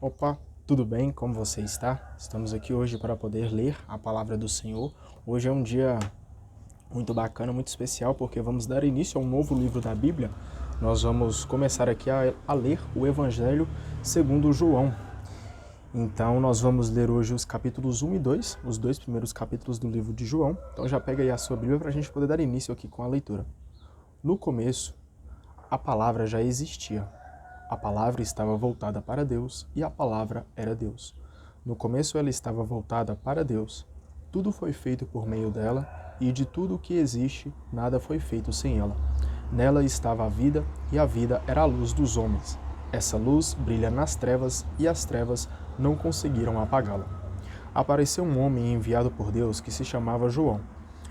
Opa, tudo bem? Como você está? Estamos aqui hoje para poder ler a palavra do Senhor. Hoje é um dia muito bacana, muito especial, porque vamos dar início a um novo livro da Bíblia. Nós vamos começar aqui a ler o Evangelho segundo João. Então, nós vamos ler hoje os capítulos 1 e 2, os dois primeiros capítulos do livro de João. Então, já pega aí a sua Bíblia para a gente poder dar início aqui com a leitura. No começo, a palavra já existia. A palavra estava voltada para Deus e a palavra era Deus. No começo ela estava voltada para Deus. Tudo foi feito por meio dela e de tudo o que existe, nada foi feito sem ela. Nela estava a vida e a vida era a luz dos homens. Essa luz brilha nas trevas e as trevas não conseguiram apagá-la. Apareceu um homem enviado por Deus que se chamava João.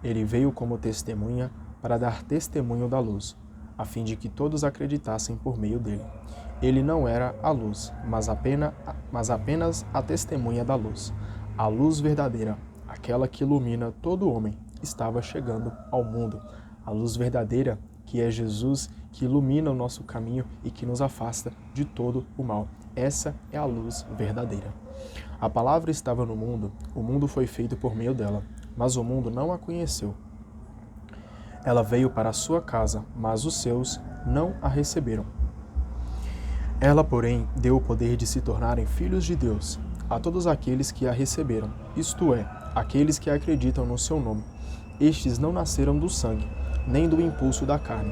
Ele veio como testemunha para dar testemunho da luz, a fim de que todos acreditassem por meio dele. Ele não era a luz, mas apenas a testemunha da luz. A luz verdadeira, aquela que ilumina todo homem, estava chegando ao mundo. A luz verdadeira, que é Jesus, que ilumina o nosso caminho e que nos afasta de todo o mal. Essa é a luz verdadeira. A palavra estava no mundo, o mundo foi feito por meio dela, mas o mundo não a conheceu. Ela veio para a sua casa, mas os seus não a receberam. Ela, porém, deu o poder de se tornarem filhos de Deus a todos aqueles que a receberam, isto é, aqueles que acreditam no seu nome. Estes não nasceram do sangue, nem do impulso da carne,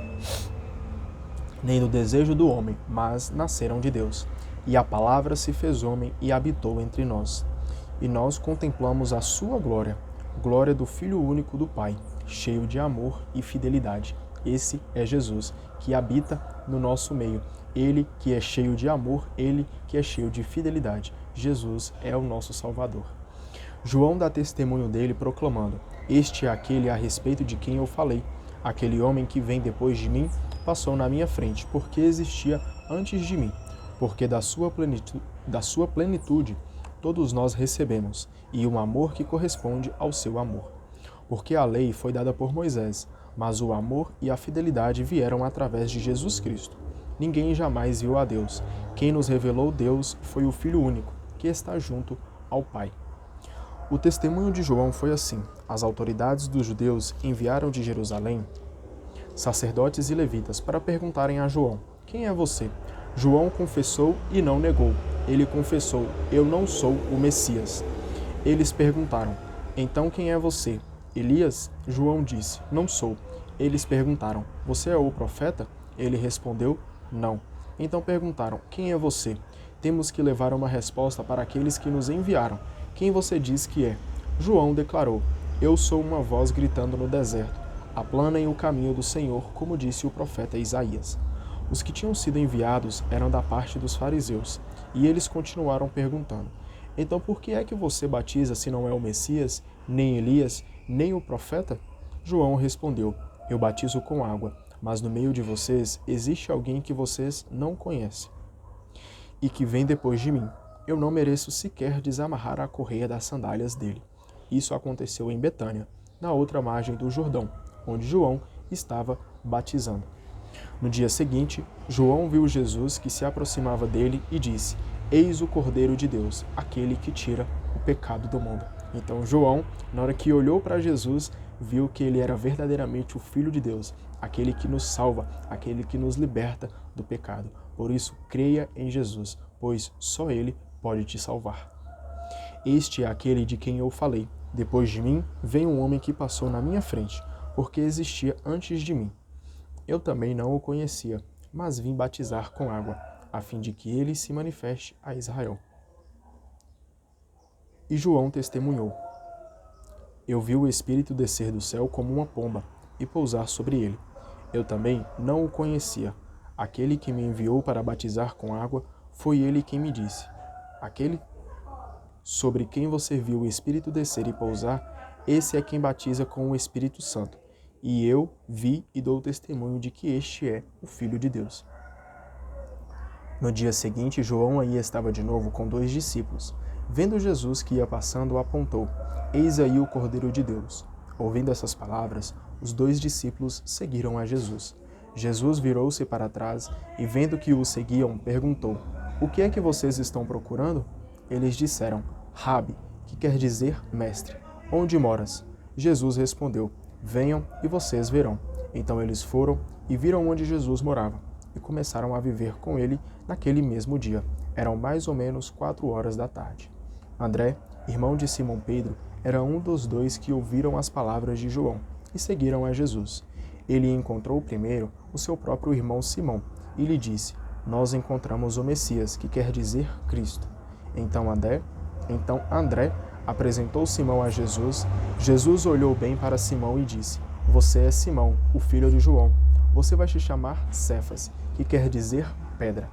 nem do desejo do homem, mas nasceram de Deus. E a palavra se fez homem e habitou entre nós. E nós contemplamos a sua glória, glória do Filho único do Pai, cheio de amor e fidelidade. Esse é Jesus, que habita no nosso meio. Ele que é cheio de amor, ele que é cheio de fidelidade. Jesus é o nosso Salvador. João dá testemunho dele proclamando: Este é aquele a respeito de quem eu falei. Aquele homem que vem depois de mim passou na minha frente, porque existia antes de mim. Porque da sua plenitude todos nós recebemos, e um amor que corresponde ao seu amor. Porque a lei foi dada por Moisés, mas o amor e a fidelidade vieram através de Jesus Cristo. Ninguém jamais viu a Deus. Quem nos revelou Deus foi o Filho único, que está junto ao Pai. O testemunho de João foi assim: as autoridades dos judeus enviaram de Jerusalém sacerdotes e levitas para perguntarem a João: Quem é você? João confessou e não negou. Ele confessou: Eu não sou o Messias. Eles perguntaram: Então quem é você? Elias? João disse: Não sou. Eles perguntaram: Você é o profeta? Ele respondeu: Não. Então perguntaram: Quem é você? Temos que levar uma resposta para aqueles que nos enviaram. Quem você diz que é? João declarou: Eu sou uma voz gritando no deserto. Aplanem o caminho do Senhor, como disse o profeta Isaías. Os que tinham sido enviados eram da parte dos fariseus, e eles continuaram perguntando: Então por que é que você batiza se não é o Messias, nem Elias, nem o profeta? João respondeu: Eu batizo com água, mas no meio de vocês existe alguém que vocês não conhecem e que vem depois de mim. Eu não mereço sequer desamarrar a correia das sandálias dele. Isso aconteceu em Betânia, na outra margem do Jordão, onde João estava batizando. No dia seguinte, João viu Jesus que se aproximava dele e disse: Eis o Cordeiro de Deus, aquele que tira o pecado do mundo. Então João, na hora que olhou para Jesus, viu que ele era verdadeiramente o Filho de Deus, aquele que nos salva, aquele que nos liberta do pecado. Por isso, creia em Jesus, pois só ele pode te salvar. Este é aquele de quem eu falei: Depois de mim vem um homem que passou na minha frente, porque existia antes de mim. Eu também não o conhecia, mas vim batizar com água, a fim de que ele se manifeste a Israel. E João testemunhou: Eu vi o Espírito descer do céu como uma pomba e pousar sobre ele. Eu também não o conhecia. Aquele que me enviou para batizar com água foi ele quem me disse: Aquele sobre quem você viu o Espírito descer e pousar, esse é quem batiza com o Espírito Santo. E eu vi e dou testemunho de que este é o Filho de Deus. No dia seguinte, João aí estava de novo com 2 discípulos. Vendo Jesus que ia passando, apontou: Eis aí o Cordeiro de Deus. Ouvindo essas palavras, os 2 discípulos seguiram a Jesus. Jesus virou-se para trás e, vendo que o seguiam, perguntou: O que é que vocês estão procurando? Eles disseram: Rabi, que quer dizer mestre. Onde moras? Jesus respondeu: Venham e vocês verão. Então eles foram e viram onde Jesus morava e começaram a viver com ele naquele mesmo dia. Eram mais ou menos 4 horas da tarde. André, irmão de Simão Pedro, era um dos dois que ouviram as palavras de João e seguiram a Jesus. Ele encontrou primeiro o seu próprio irmão Simão e lhe disse: Nós encontramos o Messias, que quer dizer Cristo. Então André apresentou Simão a Jesus. Jesus olhou bem para Simão e disse: Você é Simão, o filho de João. Você vai se chamar Cefas, que quer dizer pedra.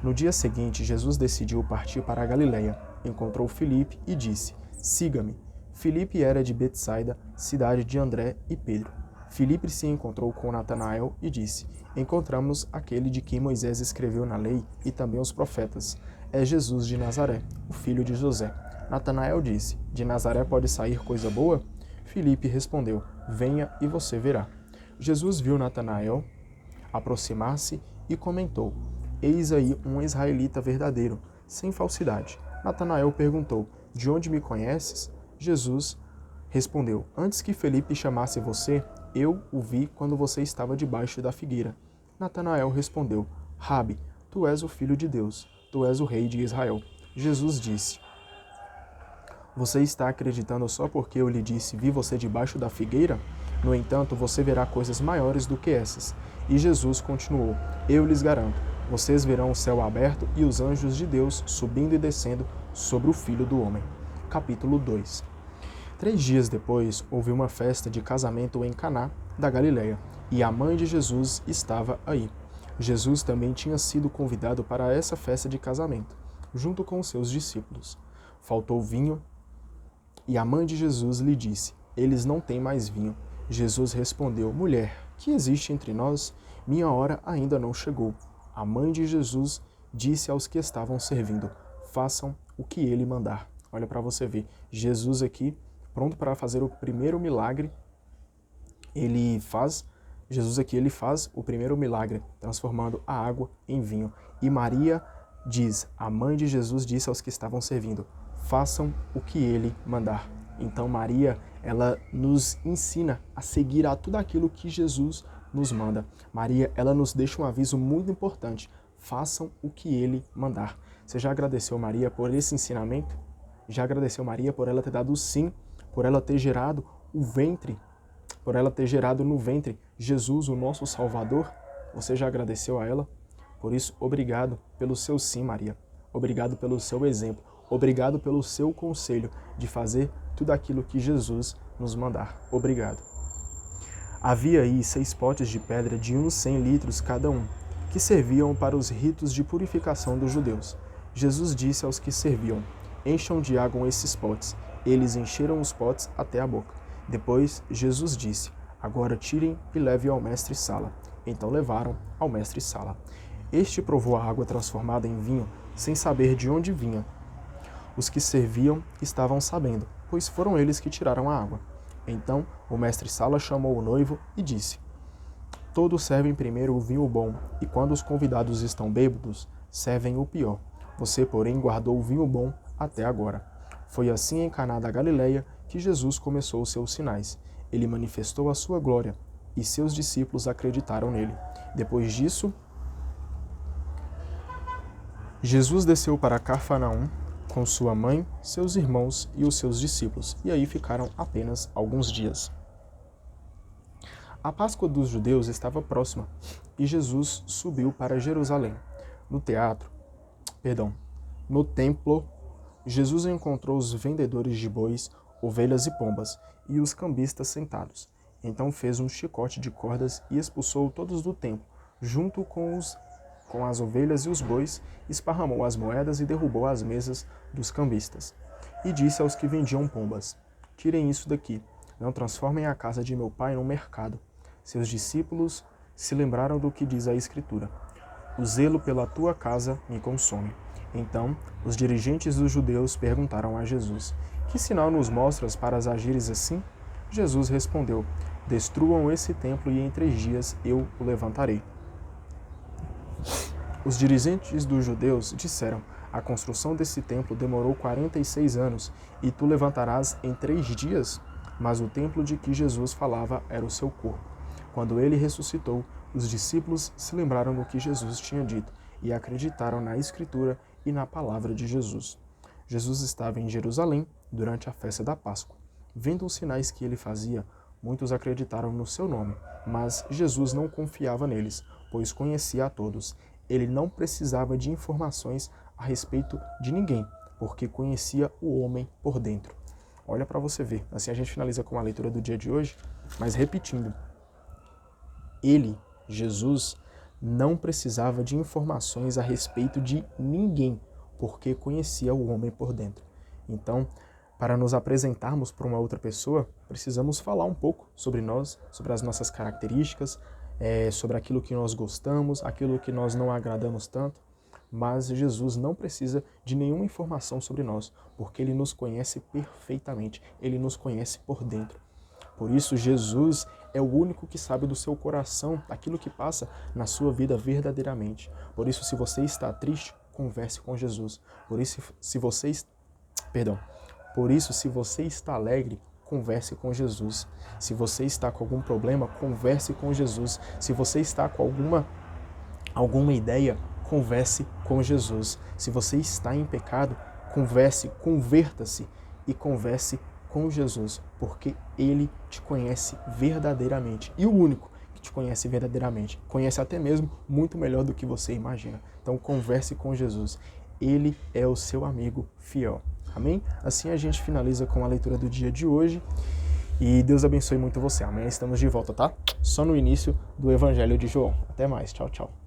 No dia seguinte, Jesus decidiu partir para a Galileia. Encontrou Filipe e disse: Siga-me. Filipe era de Betsaida, cidade de André e Pedro. Filipe se encontrou com Natanael e disse: Encontramos aquele de quem Moisés escreveu na lei e também os profetas. É Jesus de Nazaré, o filho de José. Natanael disse: De Nazaré pode sair coisa boa? Filipe respondeu: Venha e você verá. Jesus viu Natanael aproximar-se e comentou: Eis aí um israelita verdadeiro, sem falsidade. Natanael perguntou: De onde me conheces? Jesus respondeu: Antes que Felipe chamasse você, eu o vi quando você estava debaixo da figueira. Natanael respondeu: Rabi, tu és o filho de Deus, tu és o rei de Israel. Jesus disse: Você está acreditando só porque eu lhe disse, vi você debaixo da figueira? No entanto, você verá coisas maiores do que essas. E Jesus continuou: Eu lhes garanto, vocês verão o céu aberto e os anjos de Deus subindo e descendo sobre o Filho do Homem. Capítulo 2. 3 dias depois, houve uma festa de casamento em Caná da Galileia, e a mãe de Jesus estava aí. Jesus também tinha sido convidado para essa festa de casamento, junto com seus discípulos. Faltou vinho, e a mãe de Jesus lhe disse: Eles não têm mais vinho. Jesus respondeu: Mulher, que existe entre nós? Minha hora ainda não chegou. A mãe de Jesus disse aos que estavam servindo: Façam o que ele mandar. Olha para você ver, Jesus aqui, pronto para fazer o primeiro milagre, ele faz o primeiro milagre, transformando a água em vinho. E Maria diz, a mãe de Jesus disse aos que estavam servindo: Façam o que ele mandar. Então Maria, ela nos ensina a seguir a tudo aquilo que Jesus nos manda. Maria, ela nos deixa um aviso muito importante: façam o que ele mandar. Você já agradeceu Maria por esse ensinamento? Já agradeceu Maria por ela ter dado o sim, por ela ter gerado o ventre, por ela ter gerado no ventre Jesus, o nosso Salvador? Você já agradeceu a ela? Por isso, obrigado pelo seu sim, Maria. Obrigado pelo seu exemplo. Obrigado pelo seu conselho de fazer tudo aquilo que Jesus nos mandar. Obrigado. Havia aí 6 potes de pedra de uns 100 litros cada um, que serviam para os ritos de purificação dos judeus. Jesus disse aos que serviam: Encham de água esses potes. Eles encheram os potes até a boca. Depois, Jesus disse: Agora tirem e levem ao mestre-sala. Então levaram ao mestre-sala. Este provou a água transformada em vinho, sem saber de onde vinha. Os que serviam estavam sabendo, pois foram eles que tiraram a água. Então o mestre-sala chamou o noivo e disse: Todos servem primeiro o vinho bom, e quando os convidados estão bêbados, servem o pior. Você, porém, guardou o vinho bom até agora. Foi assim em Caná da Galileia que Jesus começou os seus sinais. Ele manifestou a sua glória, e seus discípulos acreditaram nele. Depois disso, Jesus desceu para Cafarnaum com sua mãe, seus irmãos e os seus discípulos, e aí ficaram apenas alguns dias. A Páscoa dos judeus estava próxima, e Jesus subiu para Jerusalém. No templo, Jesus encontrou os vendedores de bois, ovelhas e pombas, e os cambistas sentados. Então fez um chicote de cordas e expulsou todos do templo, junto com as ovelhas e os bois, esparramou as moedas e derrubou as mesas dos cambistas. E disse aos que vendiam pombas: Tirem isso daqui, não transformem a casa de meu pai num mercado. Seus discípulos se lembraram do que diz a Escritura: O zelo pela tua casa me consome. Então, os dirigentes dos judeus perguntaram a Jesus: Que sinal nos mostras para agires assim? Jesus respondeu: Destruam esse templo e em 3 dias eu o levantarei. Os dirigentes dos judeus disseram: a construção desse templo demorou 46 anos, e tu levantarás em 3 dias? Mas o templo de que Jesus falava era o seu corpo. Quando ele ressuscitou, os discípulos se lembraram do que Jesus tinha dito e acreditaram na Escritura e na palavra de Jesus. Jesus estava em Jerusalém durante a festa da Páscoa. Vendo os sinais que ele fazia, muitos acreditaram no seu nome, mas Jesus não confiava neles, pois conhecia a todos. Ele não precisava de informações a respeito de ninguém, porque conhecia o homem por dentro. Olha para você ver. Assim a gente finaliza com a leitura do dia de hoje, mas repetindo. Ele, Jesus, não precisava de informações a respeito de ninguém, porque conhecia o homem por dentro. Então, para nos apresentarmos para uma outra pessoa, precisamos falar um pouco sobre nós, sobre as nossas características, sobre aquilo que nós gostamos, aquilo que nós não agradamos tanto. Mas Jesus não precisa de nenhuma informação sobre nós, porque Ele nos conhece perfeitamente, Ele nos conhece por dentro. Por isso, Jesus é o único que sabe do seu coração, aquilo que passa na sua vida verdadeiramente. Por isso, se você está triste, converse com Jesus. Por isso, se você está alegre, converse com Jesus. Se você está com algum problema, converse com Jesus. Se você está com alguma ideia, converse com Jesus. Se você está em pecado, converta-se e converse com Jesus, porque Ele te conhece verdadeiramente. E o único que te conhece verdadeiramente, conhece até mesmo muito melhor do que você imagina. Então converse com Jesus. Ele é o seu amigo fiel. Amém? Assim a gente finaliza com a leitura do dia de hoje. E Deus abençoe muito você. Amanhã estamos de volta, tá? Só no início do Evangelho de João. Até mais. Tchau, tchau.